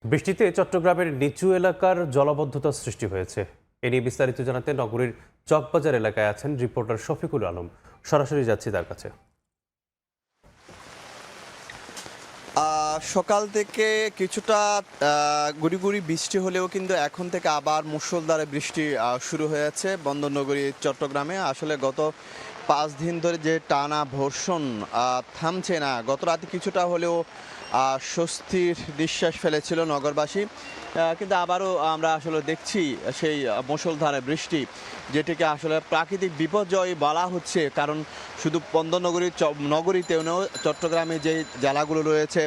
বৃষ্টিতে চট্টগ্রামের নিচু এলাকার জলাবদ্ধতা সৃষ্টি হয়েছে। এ নিয়ে বিস্তারিত জানাতে নগরীর চকবাজার এলাকায় আছেন রিপোর্টার শফিকুল আলম। সরাসরি যাচ্ছি তার কাছে। সকাল থেকে কিছুটা গুড়ি গুড়ি বৃষ্টি হলেও কিন্তু এখন থেকে আবার মুষলধারে বৃষ্টি শুরু হয়েছে বন্দরনগরী চট্টগ্রামে। আসলে গত 5 দিন ধরে যে টানা বর্ষণ থামছে না, গত রাতে কিছুটা হলেও স্বস্তির নিঃশ্বাস ফেলেছিল নগরবাসী, কিন্তু আবারও আমরা আসলে দেখছি সেই মুষলধারে বৃষ্টি, যেটিকে আসলে প্রাকৃতিক বিপর্যয় বলা হচ্ছে। কারণ শুধু নগরীতেও নয়, চট্টগ্রামে যে জেলাগুলো রয়েছে,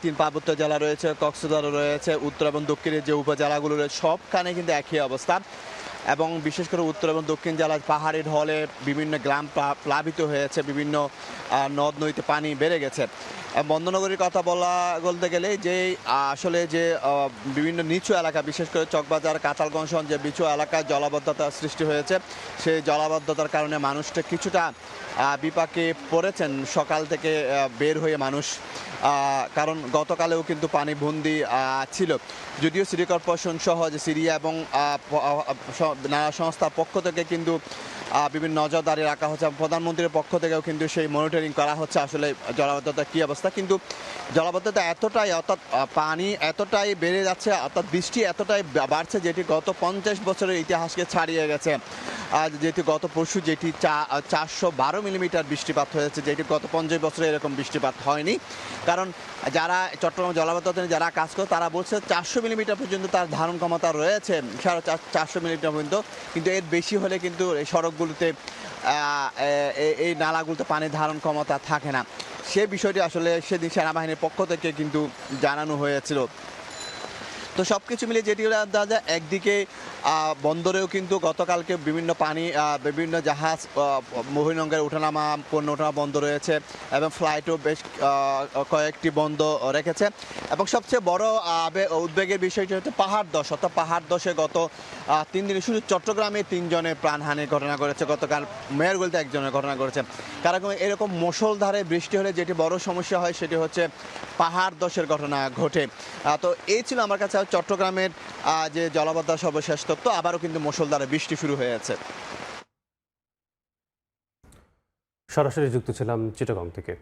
3 পার্বত্য জেলা রয়েছে, কক্সবাজার রয়েছে, উত্তর এবং দক্ষিণের যে উপজেলাগুলো রয়েছে, সবখানে কিন্তু একই অবস্থা। এবং বিশেষ করে উত্তর এবং দক্ষিণ জেলার পাহাড়ি ঢলে বিভিন্ন গ্রাম প্লাবিত হয়েছে, বিভিন্ন নদ নদীতে পানি বেড়ে গেছে। বন্দরনগরীর কথা বলতে গেলে যে আসলে যে বিভিন্ন নিচু এলাকা, বিশেষ করে চকবাজার, কাঁঠালগঞ্জ যে নিচু এলাকায় জলাবদ্ধতার সৃষ্টি হয়েছে, সেই জলাবদ্ধতার কারণে মানুষটা কিছুটা বিপাকে পড়েছেন সকাল থেকে বের হয়ে মানুষ। কারণ গতকালেও কিন্তু পানিবন্দী ছিল। যদিও সিটি কর্পোরেশন সহ যে সিরিয়া এবং নানা সংস্থার পক্ষ থেকে কিন্তু বিভিন্ন নজরদারি রাখা হচ্ছে, প্রধানমন্ত্রীর পক্ষ থেকেও কিন্তু সেই মনিটরিং করা হচ্ছে আসলে জলাবদ্ধতার কী অবস্থা। কিন্তু জলাবদ্ধতা এতটাই, অর্থাৎ পানি এতটাই বেড়ে যাচ্ছে, অর্থাৎ বৃষ্টি এতটাই বাড়ছে, যেটি গত 50 বছরের ইতিহাসকে ছাড়িয়ে গেছে। যেটি গত পরশু 412 মিলিমিটার বৃষ্টিপাত হয়েছে, যেটি গত 50 বছরে এরকম বৃষ্টিপাত হয়নি। কারণ যারা চট্টগ্রাম জলাবদ্ধতা নিয়ে যারা কাজ করে, তারা বলছে 400 মিলিমিটার পর্যন্ত তার ধারণ ক্ষমতা রয়েছে, 450 মিলিমিটার পর্যন্ত। কিন্তু এর বেশি হলে কিন্তু এই সড়কগুলোতে, এই নালাগুলোতে পানির ধারণ ক্ষমতা থাকে না। সে বিষয়টি আসলে সেদিন সেনাবাহিনীর পক্ষ থেকে কিন্তু জানানো হয়েছিল। তো সব কিছু মিলিয়ে যেটি দাদা, একদিকে বন্দরেও কিন্তু গতকালকে বিভিন্ন জাহাজ বহিরঙ্গের ওঠানামা, পণ্য ওঠানামা বন্ধ রয়েছে, এবং ফ্লাইটও বেশ কয়েকটি বন্ধ রেখেছে। এবং সবচেয়ে বড় উদ্বেগের বিষয়টি হচ্ছে পাহাড় ধস। অর্থাৎ পাহাড় ধসে গত 3 দিনে শুধু চট্টগ্রামে 3 জনের প্রাণহানির ঘটনা ঘটেছে, গতকাল মেহেরগঞ্জে 1 জনের ঘটনা ঘটেছে। কারণ এরকম মুষলধারে বৃষ্টি হলে যেটি বড় সমস্যা হয়, সেটি হচ্ছে পাহাড় ধসের ঘটনা ঘটে। তো এই ছিল আমার কাছে চট্টগ্রামের যে জলাবদ্ধতার সর্বশেষ তথ্য। আবারও কিন্তু মুষলধারে বৃষ্টি শুরু হয়েছে। সরাসরি যুক্ত ছিলাম চিটাগং থেকে।